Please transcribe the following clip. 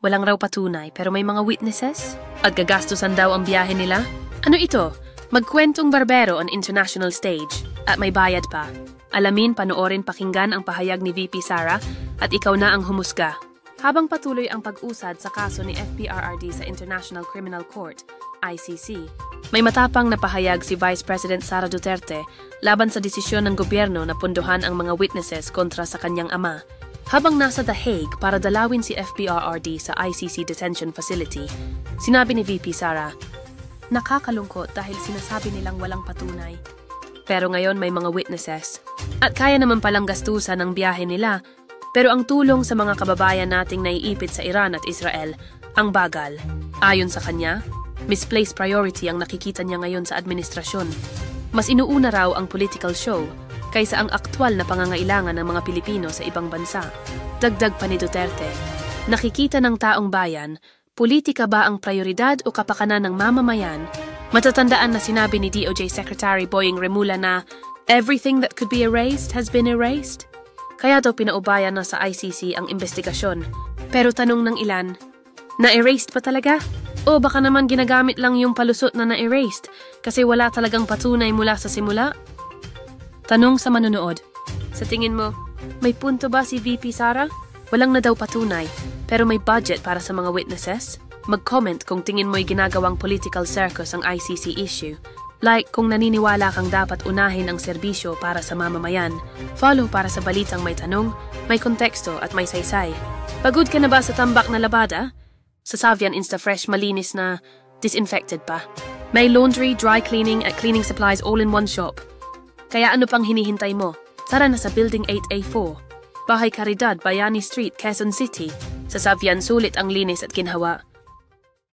Walang raw patunay pero may mga witnesses? At gagastusan daw ang biyahe nila? Ano ito? Magkwentong barbero on international stage. At may bayad pa. Alamin, panoorin, pakinggan ang pahayag ni VP Sara at ikaw na ang humusga. Habang patuloy ang pag-usad sa kaso ni FPRRD sa International Criminal Court, ICC, may matapang na pahayag si Vice President Sara Duterte laban sa desisyon ng gobyerno na punduhan ang mga witnesses kontra sa kanyang ama. Habang nasa The Hague para dalawin si FPRRD sa ICC Detention Facility, sinabi ni VP Sara, "Nakakalungkot dahil sinasabi nilang walang patunay. Pero ngayon may mga witnesses. At kaya naman palang gastusan ang biyahe nila. Pero ang tulong sa mga kababayan nating naiipit sa Iran at Israel, ang bagal." Ayon sa kanya, misplaced priority ang nakikita niya ngayon sa administrasyon. Mas inuuna raw ang political show kaysa ang aktwal na pangangailangan ng mga Pilipino sa ibang bansa. Dagdag pa ni Duterte, nakikita ng taong bayan, politika ba ang prioridad o kapakanan ng mamamayan? Matatandaan na sinabi ni DOJ Secretary Boying Remulla na everything that could be erased has been erased. Kaya daw pinaubayan na sa ICC ang investigasyon. Pero tanong ng ilan, na-erased pa talaga? O baka naman ginagamit lang yung palusot na na-erased kasi wala talagang patunay mula sa simula? Tanong sa manonood, sa tingin mo, may punto ba si VP Sara? Walang na daw patunay, pero may budget para sa mga witnesses? Mag-comment kung tingin mo'y ginagawang political circus ang ICC issue. Like kung naniniwala kang dapat unahin ang serbisyo para sa mamamayan. Follow para sa balitang may tanong, may konteksto at may saysay. Pagod ka na ba sa tambak na labada? Sa Savian Instafresh malinis na disinfected pa. May laundry, dry cleaning at cleaning supplies all in one shop. Kaya ano pang hinihintay mo? Tara na sa Building 8A4. Bahay Caridad, Bayani Street, Quezon City. Sa Savian sulit ang linis at ginhawa.